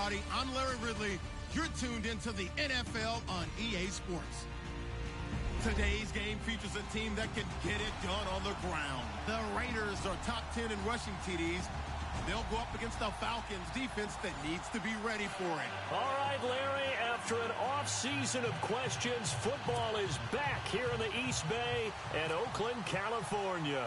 everybody. I'm Larry Ridley. You're tuned into the NFL on EA Sports. Today's game features a team that can get it done on the ground. The Raiders are top 10 in rushing TDs. They'll go up against the Falcons defense that needs to be ready for it. All right, Larry, after an off-season of questions, football is back here in the East Bay and Oakland, California.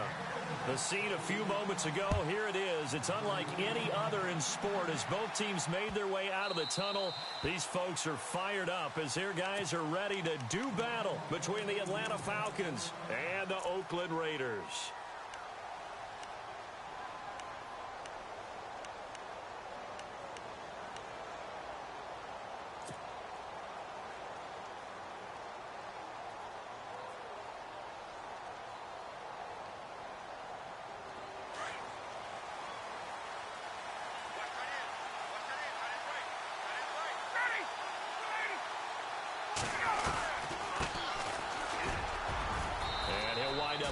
The scene a few moments ago, here it is. It's unlike any other in sport as both teams made their way out of the tunnel. These folks are fired up as their guys are ready to do battle between the Atlanta Falcons and the Oakland Raiders.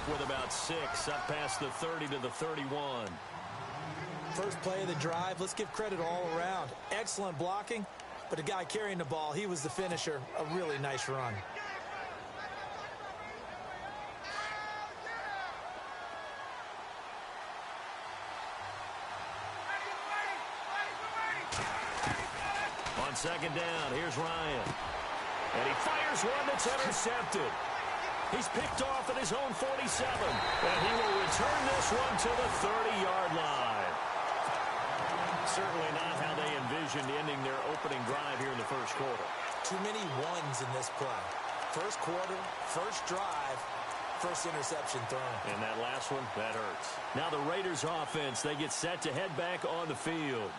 With about 6, up past the 30 to the 31. First play of the drive, let's give credit all around. Excellent blocking, but the guy carrying the ball, he was the finisher. A really nice run. On second down, here's Ryan. And he fires one that's intercepted. He's picked off at his own 47, and he will return this one to the 30-yard line. Certainly not how they envisioned ending their opening drive here in the first quarter. Too many ones in this play. First quarter, first drive, first interception thrown. And that last one, that hurts. Now the Raiders offense, they get set to head back on the field.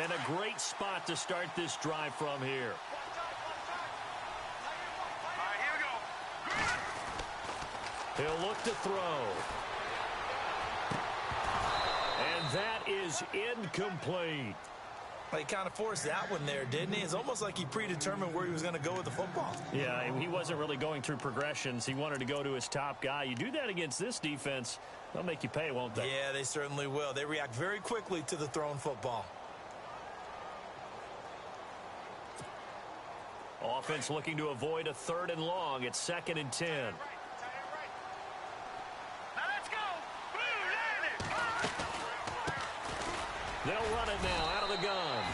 And a great spot to start this drive from here. All right, here we go. He'll look to throw. And that is incomplete. He kind of forced that one there, didn't he? It's almost like he predetermined where he was going to go with the football. Yeah, he wasn't really going through progressions. He wanted to go to his top guy. You do that against this defense, they'll make you pay, won't they? Yeah, they certainly will. They react very quickly to the thrown football. Offense looking to avoid a 3rd and long. It's 2nd and 10. Now let's go. They'll run it now out of the gun.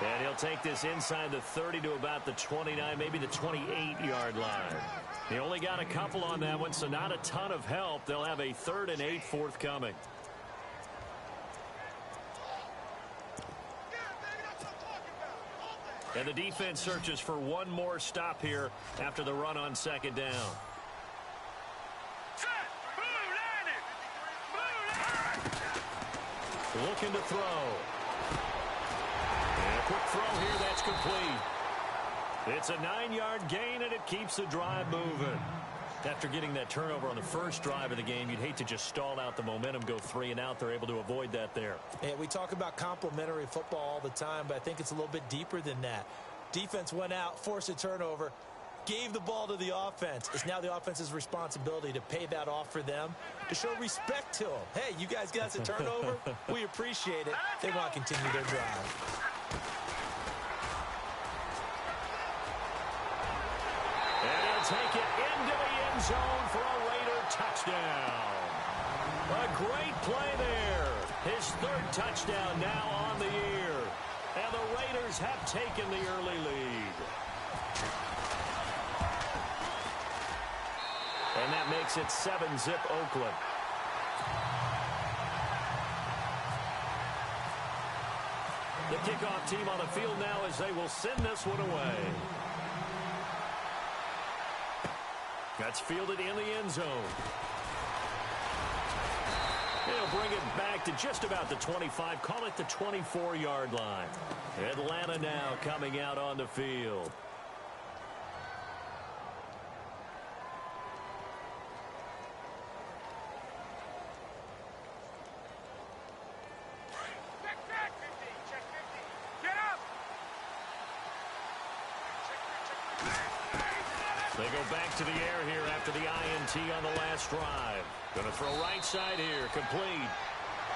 And he'll take this inside the 30 to about the 29, maybe the 28-yard line. He only got a couple on that one, so not a ton of help. They'll have a 3rd and 8 forthcoming. And the defense searches for one more stop here after the run on 2nd down. Looking to throw. And a quick throw here, that's complete. It's a 9-yard gain, and it keeps the drive moving. After getting that turnover on the first drive of the game, you'd hate to just stall out the momentum, go 3 and out. They're able to avoid that there. Yeah, we talk about complementary football all the time, but I think it's a little bit deeper than that. Defense went out, forced a turnover, gave the ball to the offense. It's now the offense's responsibility to pay that off for them, to show respect to them. Hey, you guys got us a turnover. We appreciate it. They want to continue their drive. Take it into the end zone for a Raider touchdown. A great play there. His 3rd touchdown now on the year. And the Raiders have taken the early lead. And that makes it 7-zip Oakland. The kickoff team on the field now as they will send this one away. That's fielded in the end zone. They'll bring it back to just about the 25, call it the 24-yard line. Atlanta now coming out on the field. They go back to the air here after the INT on the last drive. Going to throw right side here, complete.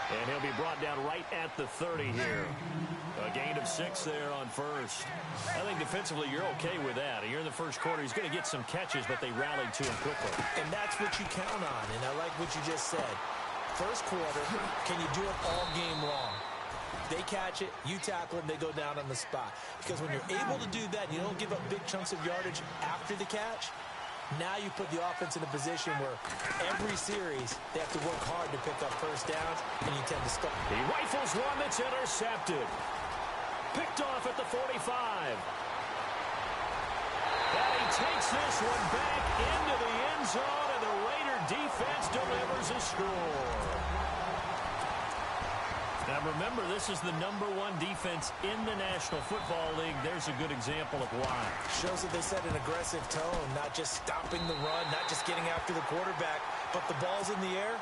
And he'll be brought down right at the 30 here. A gain of 6 there on first. I think defensively you're okay with that. You're in the first quarter. He's going to get some catches, but they rallied to him quickly. And that's what you count on, and I like what you just said. First quarter, can you do it all game long? They catch it, you tackle them, they go down on the spot. Because when you're able to do that, you don't give up big chunks of yardage after the catch, now you put the offense in a position where every series they have to work hard to pick up first downs, and you tend to stop. He rifles one that's intercepted. Picked off at the 45. And he takes this one back into the end zone, and the Raider defense delivers a score. Now remember, this is the #1 defense in the National Football League. There's a good example of why. Shows that they set an aggressive tone, not just stopping the run, not just getting after the quarterback, but the ball's in the air.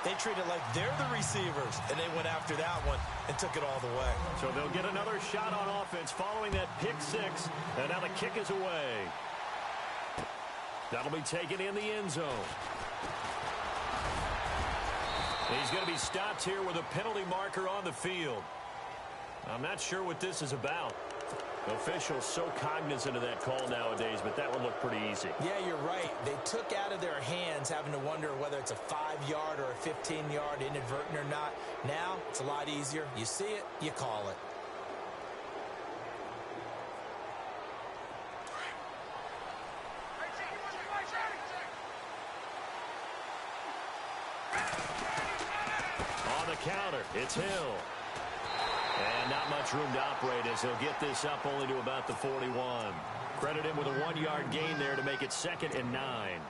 They treat it like they're the receivers, and they went after that one and took it all the way. So they'll get another shot on offense following that pick 6, and now the kick is away. That'll be taken in the end zone. He's going to be stopped here with a penalty marker on the field. I'm not sure what this is about. Officials so cognizant of that call nowadays, but that would look pretty easy. Yeah, you're right. They took out of their hands having to wonder whether it's a 5-yard or a 15-yard inadvertent or not. Now, it's a lot easier. You see it, you call it. Counter. It's Hill. And not much room to operate as he'll get this up only to about the 41. Credit him with a 1-yard gain there to make it 2nd and 9.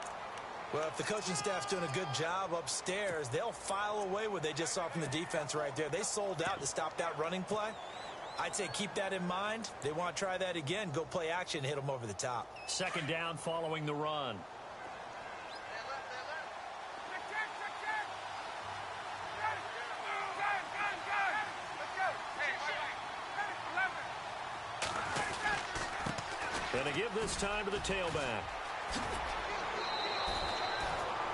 Well, if the coaching staff's doing a good job upstairs, they'll file away what they just saw from the defense right there. They sold out to stop that running play. I'd say keep that in mind. They want to try that again. Go play action, hit them over the top. 2nd down following the run. Going to give this time to the tailback.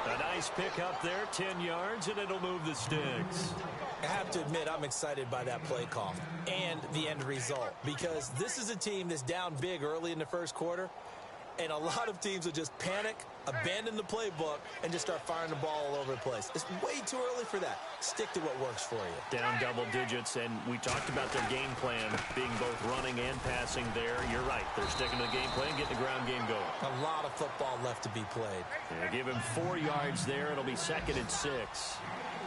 A nice pick up there, 10 yards, and it'll move the sticks. I have to admit, I'm excited by that play call and the end result, because this is a team that's down big early in the first quarter, and a lot of teams will just panic, abandon the playbook, and just start firing the ball all over the place. It's way too early for that. Stick to what works for you. Down double digits, and we talked about their game plan being both running and passing there. You're right. They're sticking to the game plan, getting the ground game going. A lot of football left to be played. Yeah, give him 4 yards there. It'll be 2nd and 6.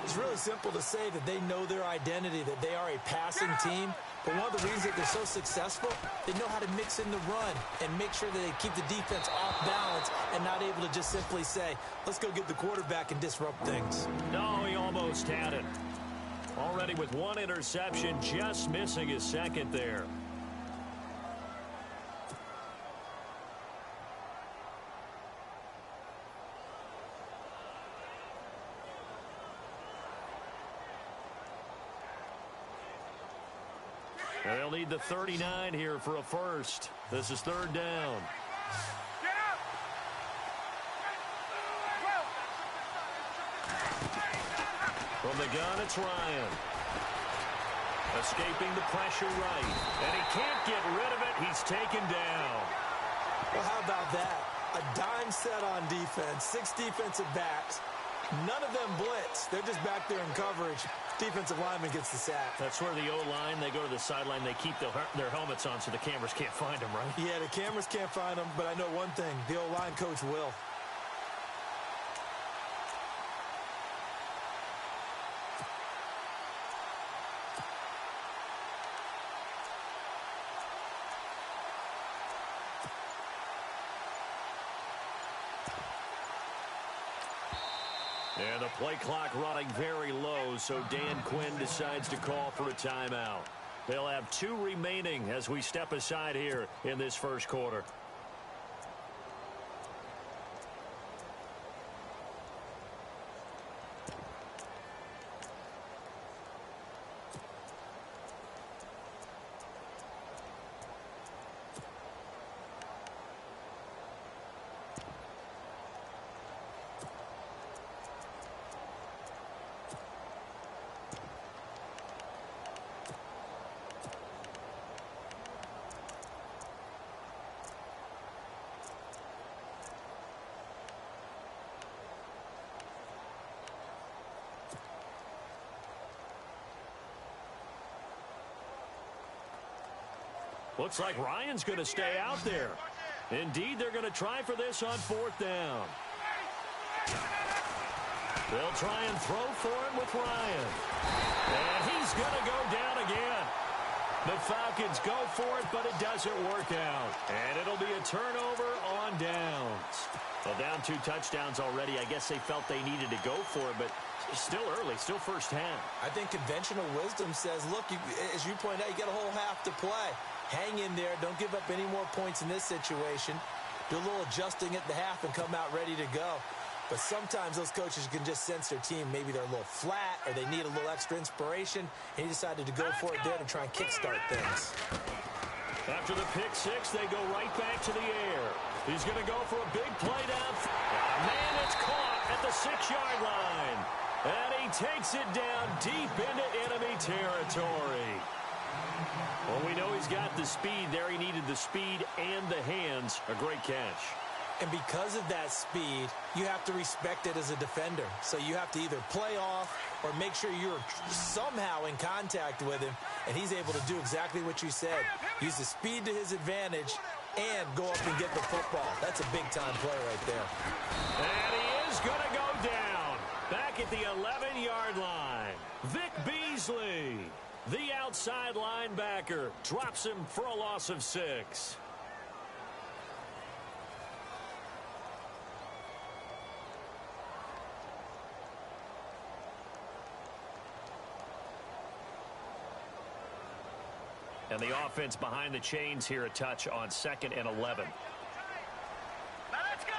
It's really simple to say that they know their identity, that they are a passing team. But one of the reasons that they're so successful, they know how to mix in the run and make sure that they keep the defense off balance and not able to just simply say, let's go get the quarterback and disrupt things. No, he almost had it. Already with 1 interception, just missing his 2nd there. They'll need the 39 here for a first. This is 3rd down. From the gun, it's Ryan. Escaping the pressure right. And he can't get rid of it. He's taken down. Well, how about that? A dime set on defense, 6 defensive backs. None of them blitz. They're just back there in coverage. Defensive lineman gets the sack. That's where the O-line, they go to the sideline, they keep their helmets on so the cameras can't find them, right? Yeah, the cameras can't find them, but I know one thing. The O-line coach will. And the play clock running very low, so Dan Quinn decides to call for a timeout. They'll have 2 remaining as we step aside here in this first quarter. Looks like Ryan's going to stay out there. Indeed, they're going to try for this on 4th down. They'll try and throw for it with Ryan. And he's going to go down again. The Falcons go for it, but it doesn't work out. And it'll be a turnover on downs. Well, down 2 touchdowns already. I guess they felt they needed to go for it, but still early, still first half. I think conventional wisdom says, look, as you point out, you got a whole half to play. Hang in there. Don't give up any more points in this situation. Do a little adjusting at the half and come out ready to go. But sometimes those coaches can just sense their team. Maybe they're a little flat or they need a little extra inspiration. And he decided to go for it there to try and kickstart things. After the pick 6, they go right back to the air. He's going to go for a big play down. Man, it's caught at the 6-yard line. And he takes it down deep into enemy territory. Well, we know he's got the speed there. He needed the speed and the hands. A great catch. And because of that speed, you have to respect it as a defender. So you have to either play off or make sure you're somehow in contact with him. And he's able to do exactly what you said. Use the speed to his advantage and go up and get the football. That's a big-time play right there. And he is going to go down. Back at the 11-yard line. Vic Beasley, the outside linebacker, drops him for a loss of 6. And the offense behind the chains here, a touch on 2nd and 11. Let's go.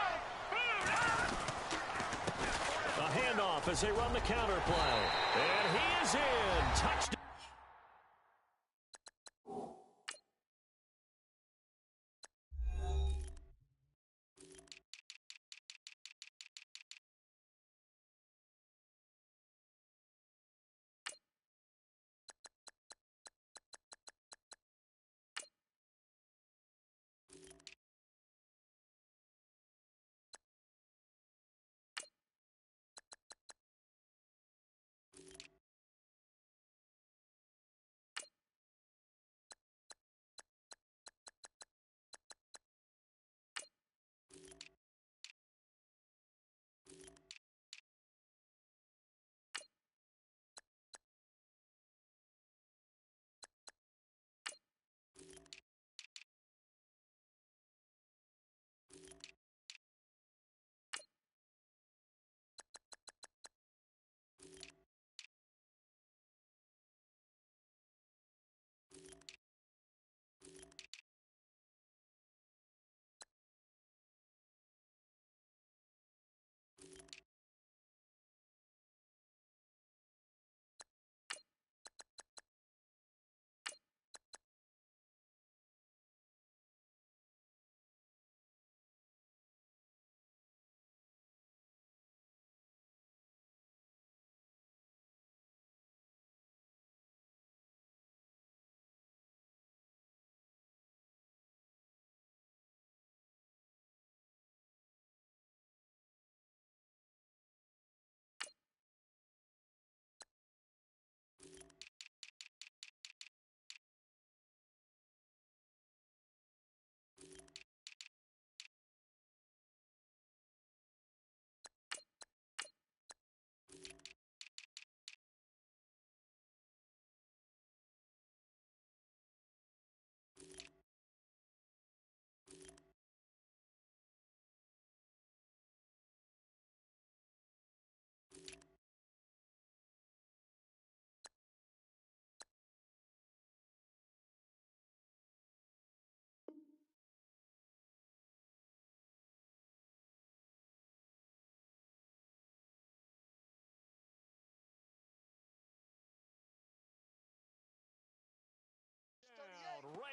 A handoff as they run the counter play. And he is in. Touchdown.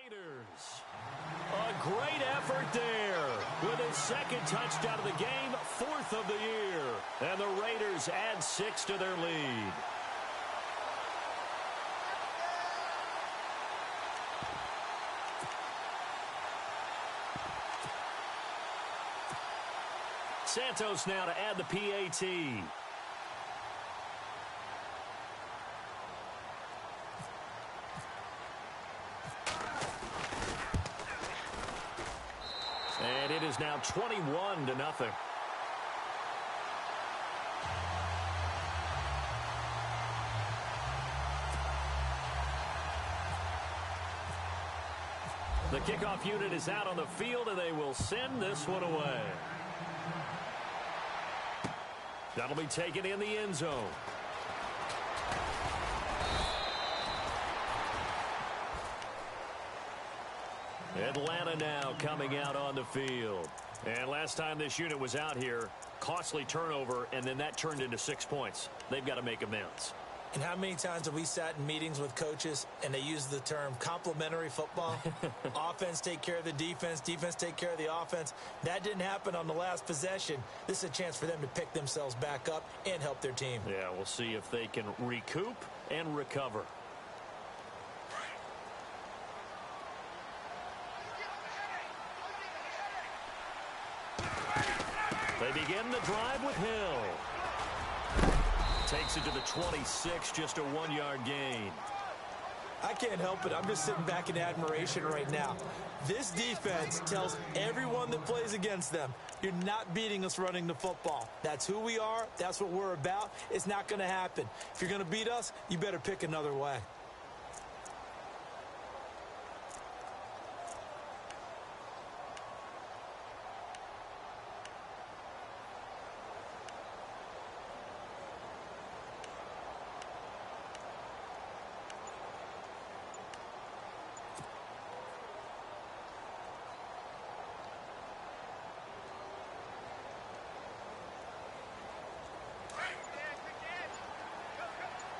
Raiders. A great effort there. With his 2nd touchdown of the game, 4th of the year. And the Raiders add 6 to their lead. Santos now to add the PAT. is now 21-0. The kickoff unit is out on the field, and they will send this one away. That'll be taken in the end zone. Atlanta now coming out on the field. And last time this unit was out here, costly turnover, and then that turned into 6 points. They've got to make amends. And how many times have we sat in meetings with coaches and they use the term complementary football? Offense take care of the defense, defense take care of the offense. That didn't happen on the last possession. This is a chance for them to pick themselves back up and help their team. Yeah, we'll see if they can recoup and recover. They begin the drive with Hill. Takes it to the 26, just a 1-yard gain. I can't help it. I'm just sitting back in admiration right now. This defense tells everyone that plays against them, you're not beating us running the football. That's who we are. That's what we're about. It's not going to happen. If you're going to beat us, you better pick another way.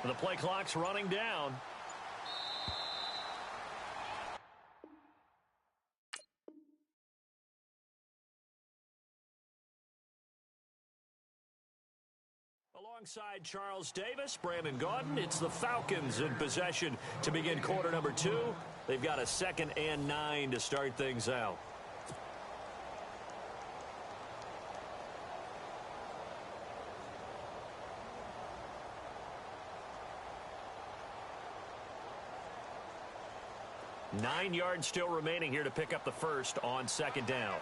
The play clock's running down. Alongside Charles Davis, Brandon Gaudin, it's the Falcons in possession to begin quarter number 2. They've got a 2nd and 9 to start things out. Nine yards still remaining here to pick up the first on 2nd down.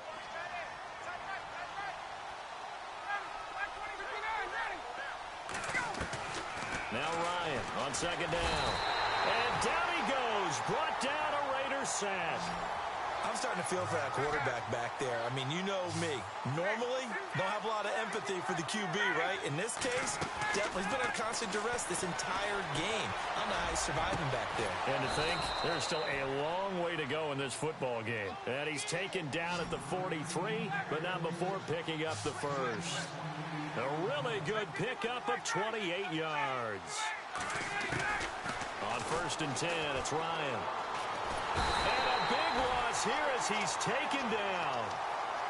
Now Ryan on 2nd down. And down he goes. Brought down a Raiders sack. I'm starting to feel for that quarterback back there. I mean, you know me. Normally, don't have a lot of empathy for the QB, right? In this case, definitely he's been on constant duress this entire game. I don't know how he's surviving back there. And to think, there's still a long way to go in this football game. And he's taken down at the 43, but not before picking up the first. A really good pickup of 28 yards. On 1st and 10, it's Ryan. And a big loss here as he's taken down.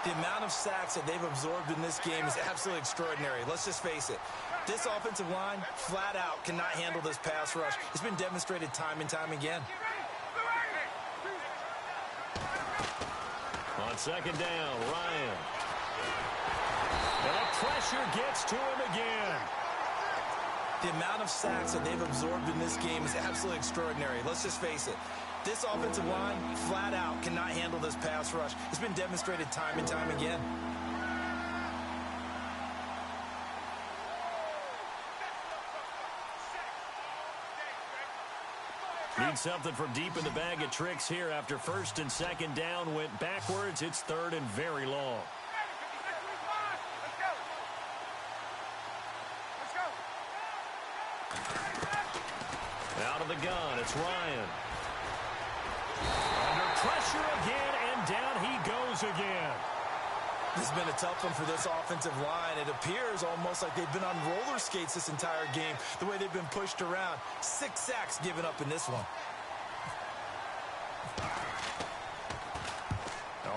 The amount of sacks that they've absorbed in this game is absolutely extraordinary. Let's just face it. This offensive line, flat out, cannot handle this pass rush. It's been demonstrated time and time again. On 2nd down, Ryan. And the pressure gets to him again. The amount of sacks that they've absorbed in this game is absolutely extraordinary. Let's just face it. This offensive line, flat out, cannot handle this pass rush. It's been demonstrated time and time again. Need something from deep in the bag of tricks here after 1st and 2nd down went backwards. It's 3rd and very long. Out of the gun, it's Ryan. Under pressure again, and down he goes again. This has been a tough one for this offensive line. It appears almost like they've been on roller skates this entire game, the way they've been pushed around. 6 sacks given up in this one.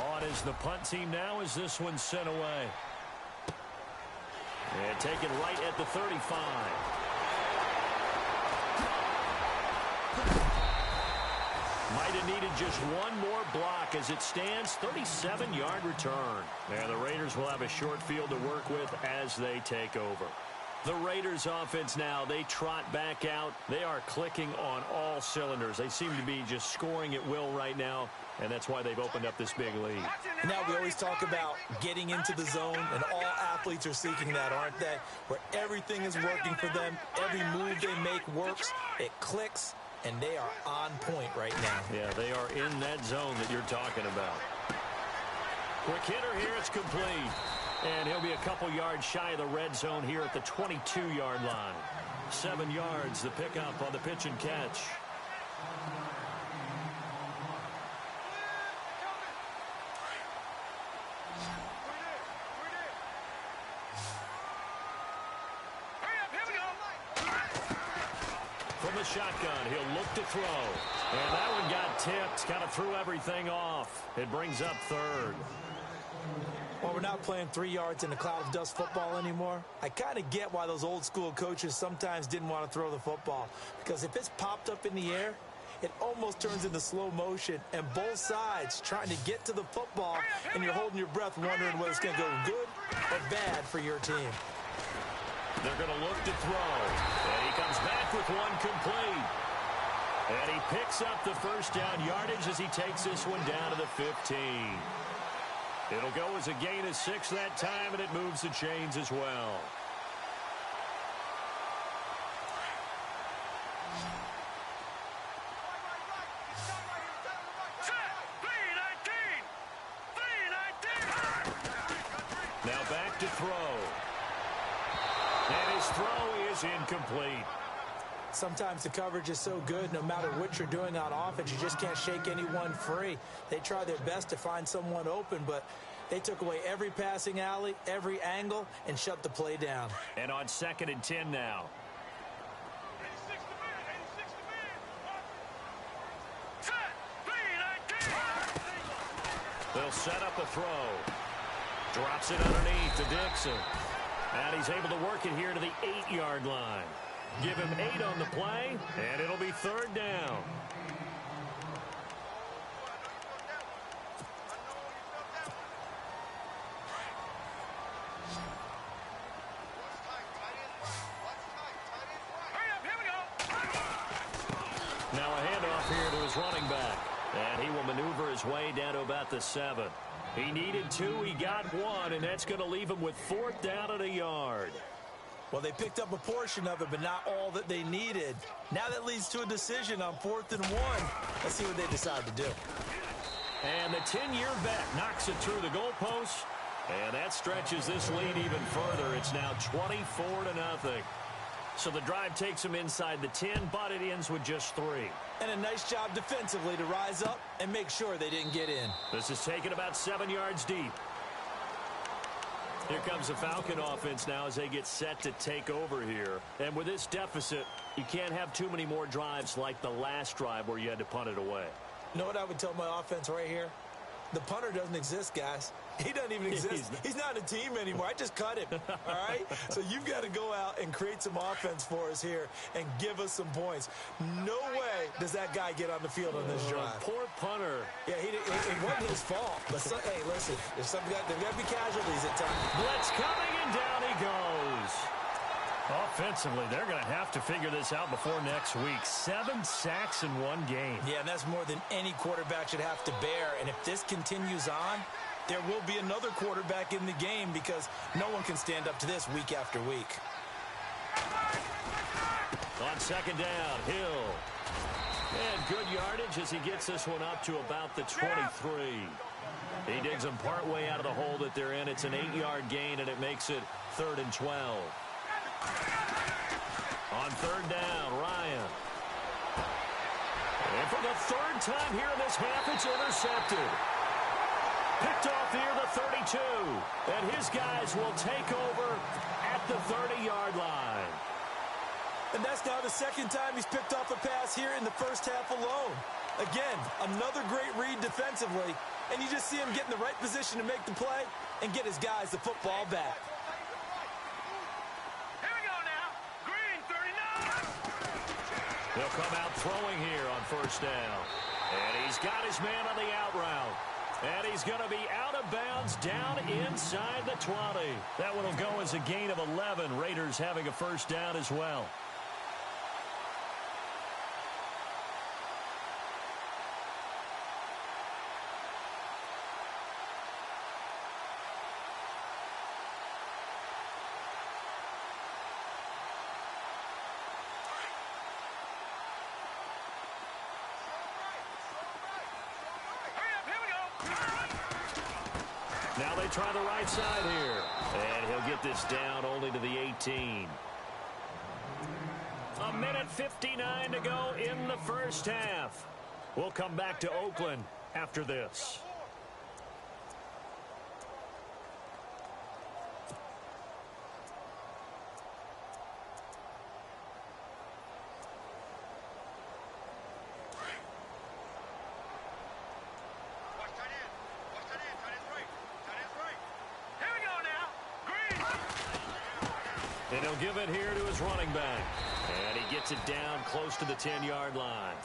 On is the punt team now as this one's sent away. And taken right at the 35. Might have needed just one more block as it stands. 37-yard return. And the Raiders will have a short field to work with as they take over. The Raiders offense now, they trot back out. They are clicking on all cylinders. They seem to be just scoring at will right now, and that's why they've opened up this big lead. Now we always talk about getting into the zone, and all athletes are seeking that, aren't they? Where everything is working for them. Every move they make works. It clicks, and they are on point right now. Yeah, they are in that zone that you're talking about. Quick hitter here, it's complete. And he'll be a couple yards shy of the red zone here at the 22-yard line. 7 yards, the pickup on the pitch and catch. From the shotgun, he'll look to throw. And that one got tipped, kind of threw everything off. It brings up third. Well, we're not playing 3 yards in a cloud of dust football anymore. I kind of get why those old school coaches sometimes didn't want to throw the football. Because if it's popped up in the air, it almost turns into slow motion. And both sides trying to get to the football, and you're holding your breath wondering whether it's going to go good or bad for your team. They're going to look to throw. And he comes back with one complete. And he picks up the first down yardage as he takes this one down to the 15. It'll go as a gain of 6 that time, and it moves the chains as well. Now back to throw. And his throw is incomplete. Sometimes the coverage is so good, no matter what you're doing on offense, you just can't shake anyone free. They try their best to find someone open, but they took away every passing alley, every angle, and shut the play down. And on 2nd and 10 now. They'll set up a throw. Drops it underneath to Dixon. And he's able to work it here to the 8-yard line. Give him 8 on the play, and it'll be 3rd down. Now a handoff here to his running back. And he will maneuver his way down to about the 7. He needed 2, he got 1, and that's going to leave him with 4th down at a yard. Well, they picked up a portion of it, but not all that they needed. Now that leads to a decision on 4th and 1. Let's see what they decide to do. And the 10-year vet knocks it through the goalpost. And that stretches this lead even further. It's now 24-0. So the drive takes them inside the 10, but it ends with just 3. And a nice job defensively to rise up and make sure they didn't get in. This is taken about 7 yards deep. Here comes the Falcon offense now as they get set to take over here. And with this deficit, you can't have too many more drives like the last drive where you had to punt it away. You know what I would tell my offense right here? The punter doesn't exist, guys. He doesn't even exist. He's not a team anymore. I just cut him, all right? So you've got to go out and create some offense for us here and give us some points. No way does that guy get on the field on this drive. Poor punter. Yeah, it wasn't his fault. But hey, listen, there's got to be casualties at times. Blitz coming, and down he goes. Offensively, they're going to have to figure this out before next week. 7 sacks in one game. Yeah, and that's more than any quarterback should have to bear. And if this continues on, there will be another quarterback in the game because no one can stand up to this week after week. On 2nd down, Hill. And good yardage as he gets this one up to about the 23. He digs them partway out of the hole that they're in. It's an 8-yard gain, and it makes it 3rd and 12. On 3rd down, Ryan. And for the 3rd time here in this half, it's intercepted. Picked off near the 32. And his guys will take over at the 30-yard line. And that's now the 2nd time he's picked off a pass here in the first half alone. Again, another great read defensively. And you just see him get in the right position to make the play and get his guys the football back. They'll come out throwing here on 1st down. And he's got his man on the out route. And he's going to be out of bounds down inside the 20. That one will go as a gain of 11. Raiders having a first down as well. Now they try the right side here. And he'll get this down only to the 18. A minute 59 to go in the first half. We'll come back to Oakland after this. And he'll give it here to his running back. And he gets it down close to the 10-yard line.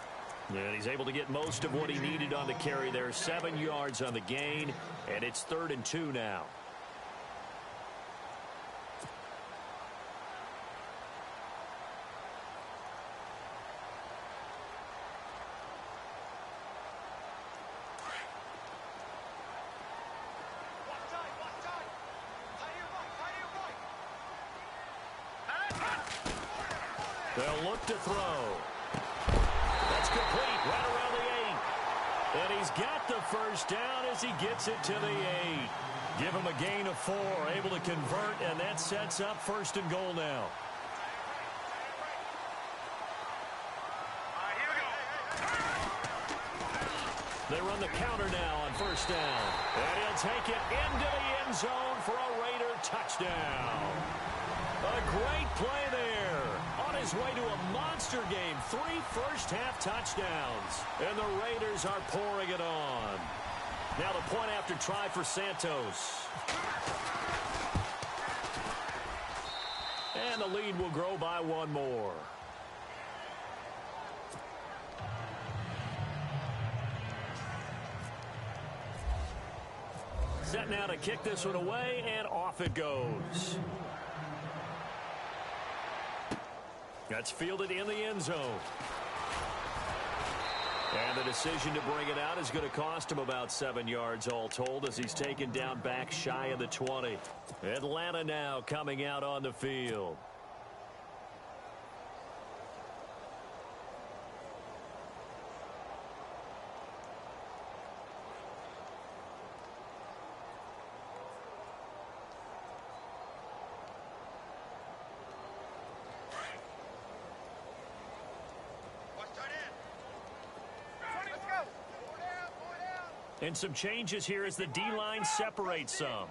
And he's able to get most of what he needed on the carry there. 7 yards on the gain. And it's 3rd and 2 now. They'll look to throw. That's complete right around the 8. And he's got the first down as he gets it to the 8. Give him a gain of 4, able to convert, and that sets up 1st and goal now. They run the counter now on 1st down. And he'll take it into the end zone for a Raider touchdown. A great play there. On his way to a monster game. 3 first-half touchdowns. And the Raiders are pouring it on. Now the point after try for Santos. And the lead will grow by 1 more. Set now to kick this one away, and off it goes. That's fielded in the end zone. And the decision to bring it out is going to cost him about 7 yards all told as he's taken down back shy of the 20. Atlanta now coming out on the field. And some changes here as the D-line separates some.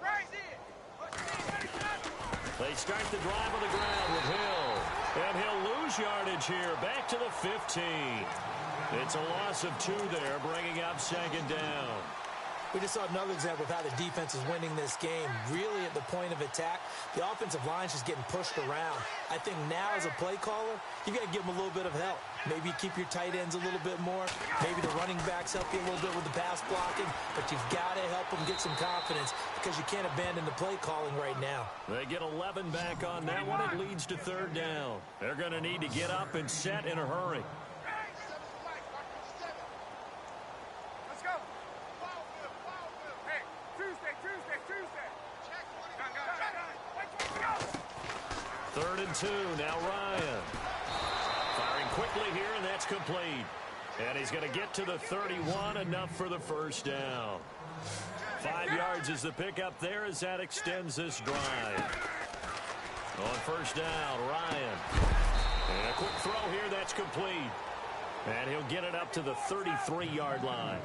They start the drive on the ground with Hill. And he'll lose yardage here, back to the 15. It's a loss of 2 there, bringing up 2nd down. We just saw another example of how the defense is winning this game. Really at the point of attack, the offensive line's just getting pushed around. I think now as a play caller, you got to give them a little bit of help. Maybe keep your tight ends a little bit more. Maybe the running backs help you a little bit with the pass blocking. But you've got to help them get some confidence because you can't abandon the play calling right now. They get 11 back on that one. It leads to 3rd down. They're going to need to get up and set in a hurry. Third and 2, now Ryan. Firing quickly here, and that's complete. And he's going to get to the 31, enough for the first down. 5 yards is the pickup there as that extends this drive. On 1st down, Ryan. And a quick throw here, that's complete. And he'll get it up to the 33-yard line.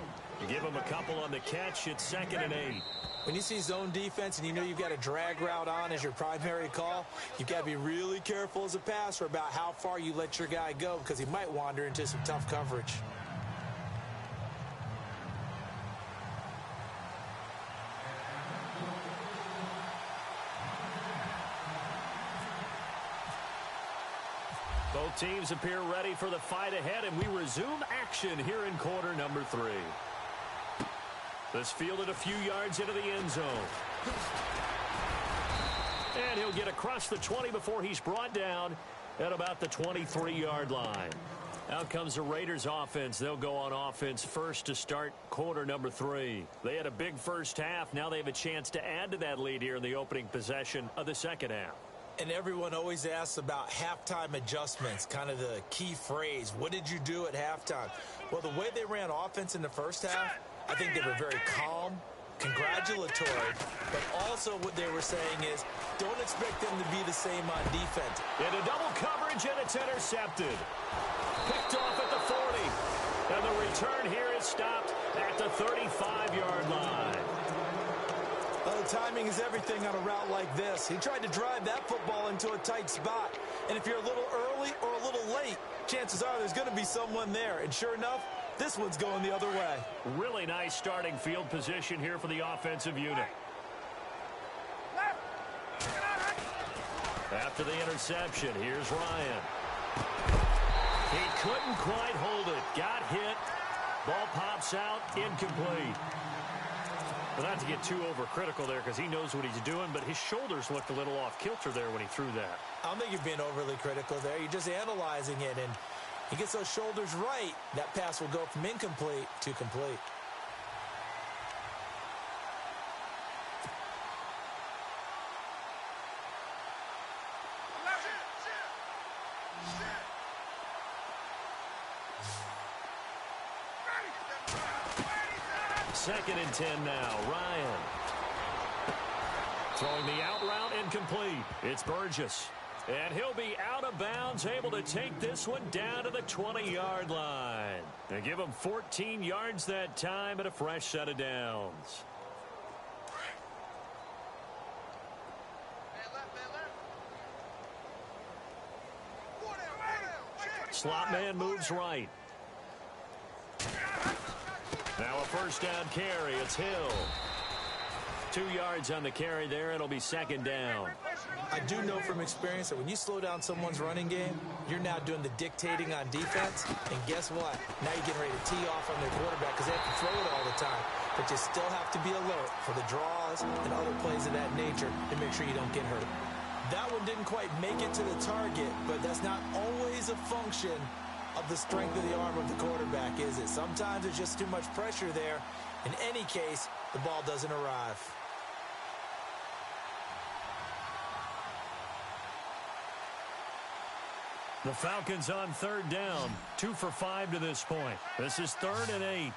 Give him a couple on the catch, it's 2nd and 8. When you see zone defense and you know you've got a drag route on as your primary call, you've got to be really careful as a passer about how far you let your guy go because he might wander into some tough coverage. Both teams appear ready for the fight ahead, and we resume action here in quarter number 3. This fielded a few yards into the end zone. And he'll get across the 20 before he's brought down at about the 23-yard line. Out comes the Raiders offense. They'll go on offense first to start quarter number 3. They had a big first half. Now they have a chance to add to that lead here in the opening possession of the second half. And everyone always asks about halftime adjustments, kind of the key phrase. What did you do at halftime? Well, the way they ran offense in the first half, I think they were very calm, congratulatory, but also what they were saying is don't expect them to be the same on defense. Into double coverage, and it's intercepted. Picked off at the 40. And the return here is stopped at the 35-yard line. Well, timing is everything on a route like this. He tried to drive that football into a tight spot. And if you're a little early or a little late, chances are there's going to be someone there. And sure enough, this one's going the other way. Really nice starting field position here for the offensive unit. After the interception, here's Ryan. He couldn't quite hold it. Got hit. Ball pops out. Incomplete. Well, not to get too overcritical there because he knows what he's doing, but his shoulders looked a little off kilter there when he threw that. I don't think you're being overly critical there. You're just analyzing it, and he gets those shoulders right. That pass will go from incomplete to complete. Second and 10 now. Ryan. Throwing the out route incomplete. It's Burgess. And he'll be out of bounds, able to take this one down to the 20-yard line. They give him 14 yards that time and a fresh set of downs. Slot man moves right. Now a first down carry. It's Hill. 2 yards on the carry there. It'll be second down. I do know from experience that when you slow down someone's running game, you're now doing the dictating on defense. And guess what? Now you're getting ready to tee off on their quarterback because they have to throw it all the time. But you still have to be alert for the draws and other plays of that nature to make sure you don't get hurt. That one didn't quite make it to the target, but that's not always a function of the strength of the arm of the quarterback, is it? Sometimes there's just too much pressure there. In any case, the ball doesn't arrive. The Falcons on third down. 2 for 5 to this point. This is 3rd and 8.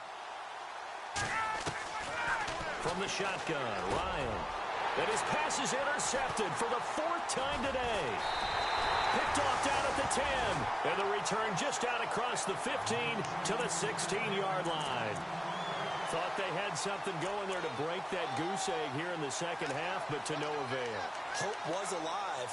From the shotgun, Ryan. And his pass is intercepted for the 4th time today. Picked off down at the 10. And the return just out across the 15 to the 16-yard line. Thought they had something going there to break that goose egg here in the second half, but to no avail. Hope was alive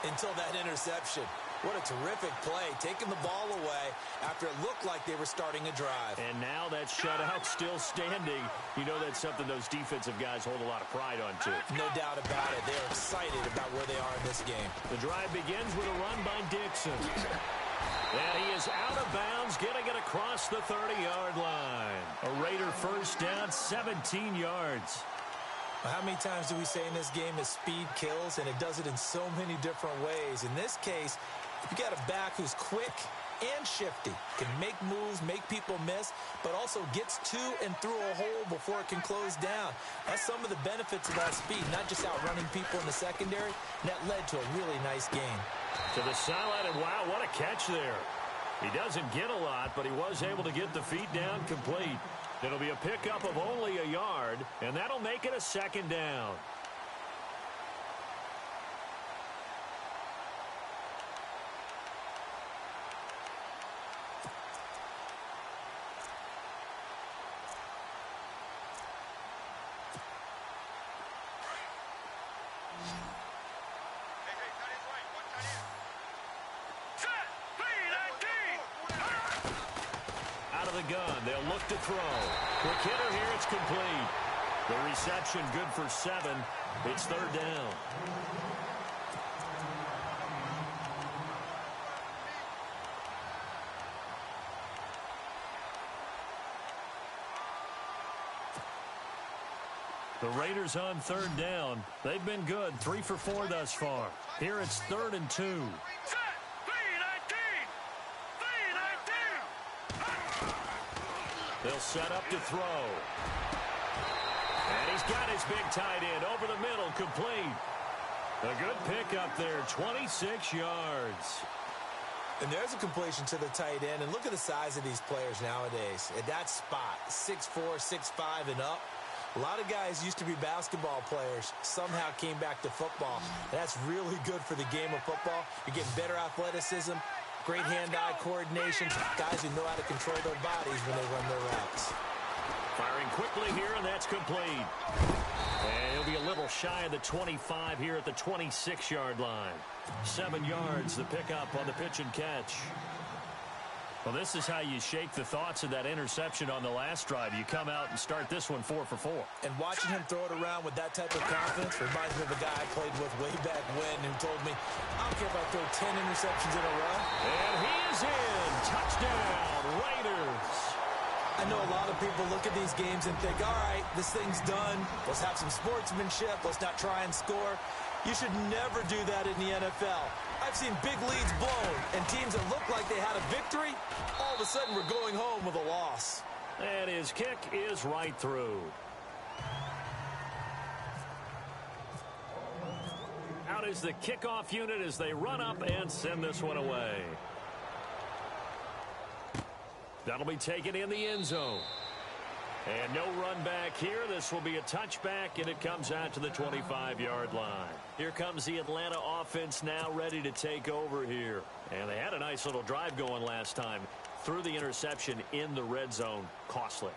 until that interception. What a terrific play, taking the ball away after it looked like they were starting a drive. And now that shutout still standing. You know that's something those defensive guys hold a lot of pride on, too. No doubt about it. They're excited about where they are in this game. The drive begins with a run by Dixon. And he is out of bounds, getting it across the 30-yard line. A Raider first down, 17 yards. Well, how many times do we say in this game that speed kills, and it does it in so many different ways? In this case, if you got a back who's quick and shifty, can make moves, make people miss, but also gets to and through a hole before it can close down. That's some of the benefits of that speed, not just outrunning people in the secondary. And that led to a really nice game. To the sideline, and wow, what a catch there. He doesn't get a lot, but he was able to get the feet down complete. It'll be a pickup of only a yard, and that'll make it a second down. Gun. They'll look to throw. Quick hitter here. It's complete. The reception good for 7. It's 3rd down. The Raiders on third down. They've been good, 3 for 4 thus far. Here it's 3rd and 2. They'll set up to throw. And he's got his big tight end over the middle, complete. A good pickup there, 26 yards. And there's a completion to the tight end. And look at the size of these players nowadays. At that spot, 6'4", 6'5", and up. A lot of guys used to be basketball players, somehow came back to football. That's really good for the game of football. You're getting better athleticism, great hand-eye coordination, guys who know how to control their bodies when they run their routes. Firing quickly here, and that's complete. And he'll be a little shy of the 25 here at the 26-yard line. 7 yards, the pickup on the pitch and catch. Well, this is how you shake the thoughts of that interception on the last drive. You come out and start this one 4 for 4. And watching him throw it around with that type of confidence reminds me of a guy I played with way back when who told me, I don't care if I throw 10 interceptions in a row. And he is in. Touchdown, Raiders. I know a lot of people look at these games and think, all right, this thing's done. Let's have some sportsmanship. Let's not try and score. You should never do that in the NFL. I've seen big leads blown, and teams that look like they had a victory, all of a sudden we're going home with a loss. And his kick is right through. Out is the kickoff unit as they run up and send this one away. That'll be taken in the end zone. And no run back here. This will be a touchback, and it comes out to the 25-yard line. Here comes the Atlanta offense now ready to take over here. And they had a nice little drive going last time. Threw the interception in the red zone. Costly.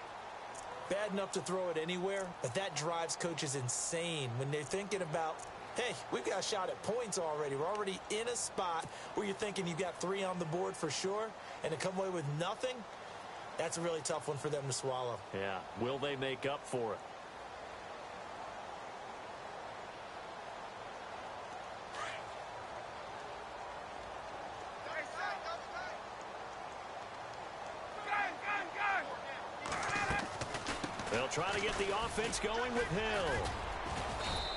Bad enough to throw it anywhere, but that drives coaches insane when they're thinking about, hey, we've got a shot at points already. We're already in a spot where you're thinking you've got 3 on the board for sure, and to come away with nothing, that's a really tough one for them to swallow. Yeah. Will they make up for it? They'll try to get the offense going with Hill.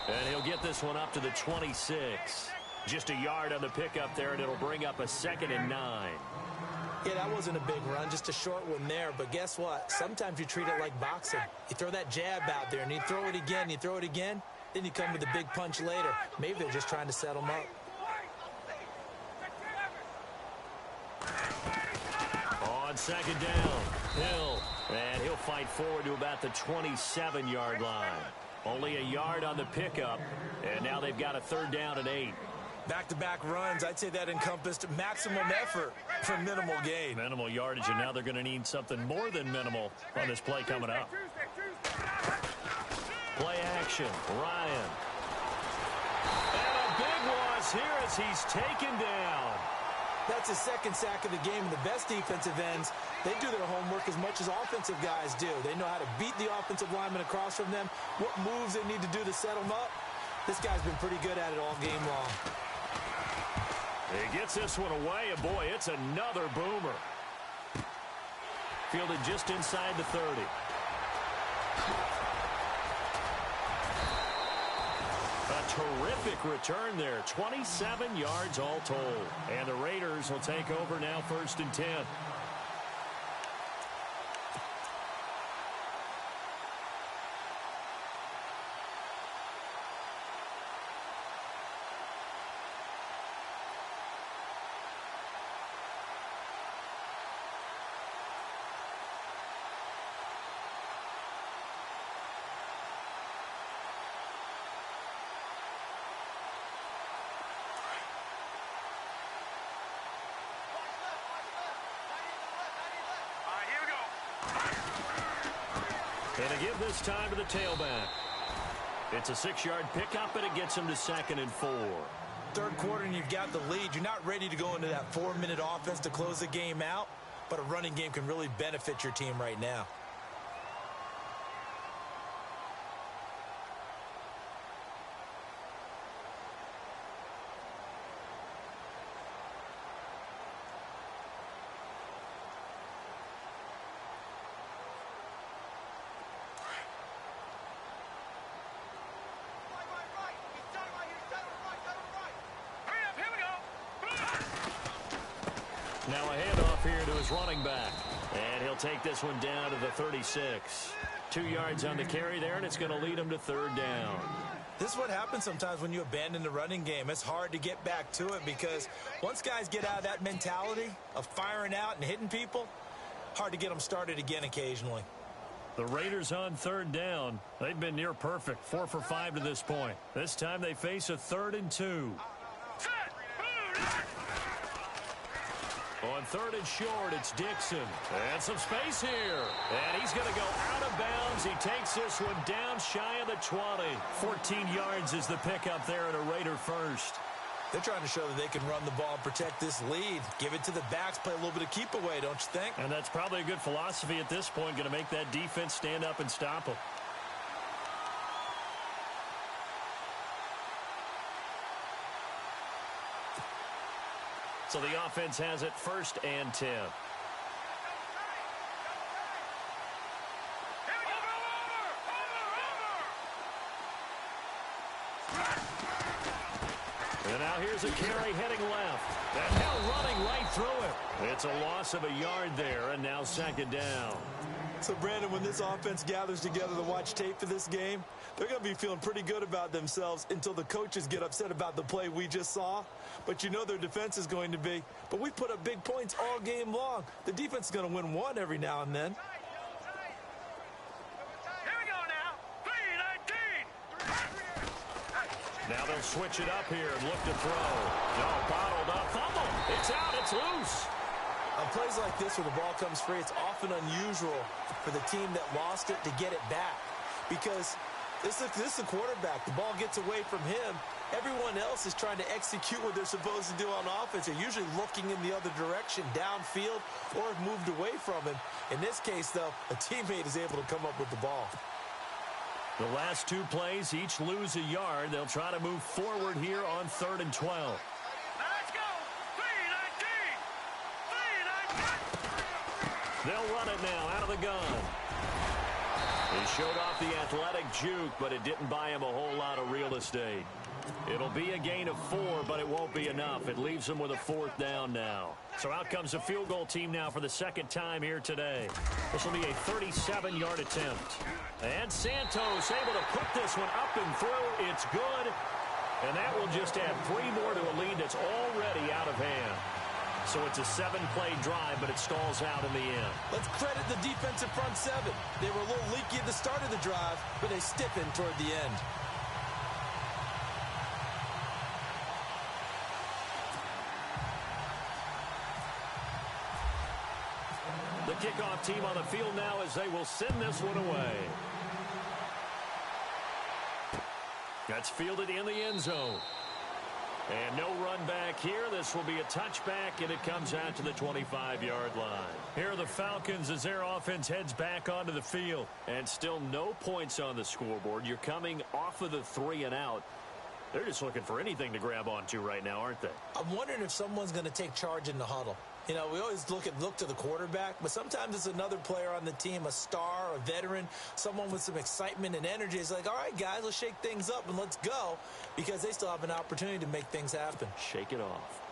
And he'll get this one up to the 26. Just a yard on the pickup there, and it'll bring up a 2nd and 9. Yeah, that wasn't a big run, just a short one there. But guess what? Sometimes you treat it like boxing. You throw that jab out there, and you throw it again, you throw it again, then you come with a big punch later. Maybe they're just trying to set them up. On 2nd down, Hill. And he'll fight forward to about the 27-yard line. Only a yard on the pickup, and now they've got a 3rd down and 8. Back-to-back runs, I'd say that encompassed maximum effort for minimal gain. Minimal yardage, and now they're going to need something more than minimal on this play coming up. Play action, Ryan. And a big loss here as he's taken down. That's his 2nd sack of the game, and the best defensive ends, they do their homework as much as offensive guys do. They know how to beat the offensive lineman across from them, what moves they need to do to set them up. This guy's been pretty good at it all game long. He gets this one away, and boy, it's another boomer. Fielded just inside the 30. A terrific return there, 27 yards all told. And the Raiders will take over now 1st and 10. And a give this time to the tailback. It's a 6-yard pickup, and it gets him to 2nd and 4. 3rd quarter, and you've got the lead. You're not ready to go into that 4-minute offense to close the game out, but a running game can really benefit your team right now. Now a handoff here to his running back. And he'll take this one down to the 36. 2 yards on the carry there, and it's going to lead him to third down. This is what happens sometimes when you abandon the running game. It's hard to get back to it because once guys get out of that mentality of firing out and hitting people, hard to get them started again occasionally. The Raiders on third down. They've been near perfect, 4 for 5 to this point. This time they face a 3rd and 2. On 3rd and short, it's Dixon. And some space here. And he's going to go out of bounds. He takes this one down shy of the 20. 14 yards is the pickup there at a Raider first. They're trying to show that they can run the ball and protect this lead. Give it to the backs, play a little bit of keep away, don't you think? And that's probably a good philosophy at this point, going to make that defense stand up and stop them. So the offense has it 1st and 10. And now here's a carry heading left. And now running right through it. It's a loss of a yard there, and now 2nd down. So, Brandon, when this offense gathers together to watch tape for this game, they're going to be feeling pretty good about themselves until the coaches get upset about the play we just saw. But you know their defense is going to be. But we put up big points all game long. The defense is going to win one every now and then. Here we go now. 3-19. Now they'll switch it up here and look to throw. No, bottled up. Fumble. It's out. It's loose. On plays like this where the ball comes free, it's often unusual for the team that lost it to get it back. Because this is the quarterback. The ball gets away from him. Everyone else is trying to execute what they're supposed to do on offense. They're usually looking in the other direction, downfield, or have moved away from him. In this case, though, a teammate is able to come up with the ball. The last 2 plays each lose a yard. They'll try to move forward here on 3rd and 12. Let's go. 3-19. They'll run it now out of the gun. He showed off the athletic juke, but it didn't buy him a whole lot of real estate. It'll be a gain of 4, but it won't be enough. It leaves them with a 4th down now. So out comes a field goal team now for the 2nd time here today. This will be a 37-yard attempt. And Santos able to put this one up and through. It's good. And that will just add 3 more to a lead that's already out of hand. So it's a 7-play drive, but it stalls out in the end. Let's credit the defensive front 7. They were a little leaky at the start of the drive, but they stiffened toward the end. The kickoff team on the field now as they will send this one away. That's fielded in the end zone. And no run back here. This will be a touchback, and it comes out to the 25-yard line. Here are the Falcons as their offense heads back onto the field. And still no points on the scoreboard. You're coming off of the 3 and out. They're just looking for anything to grab onto right now, aren't they? I'm wondering if someone's going to take charge in the huddle. You know, we always look to the quarterback, but sometimes it's another player on the team, a star, a veteran, someone with some excitement and energy. It's like, all right, guys, let's shake things up and let's go, because they still have an opportunity to make things happen. Shake it off.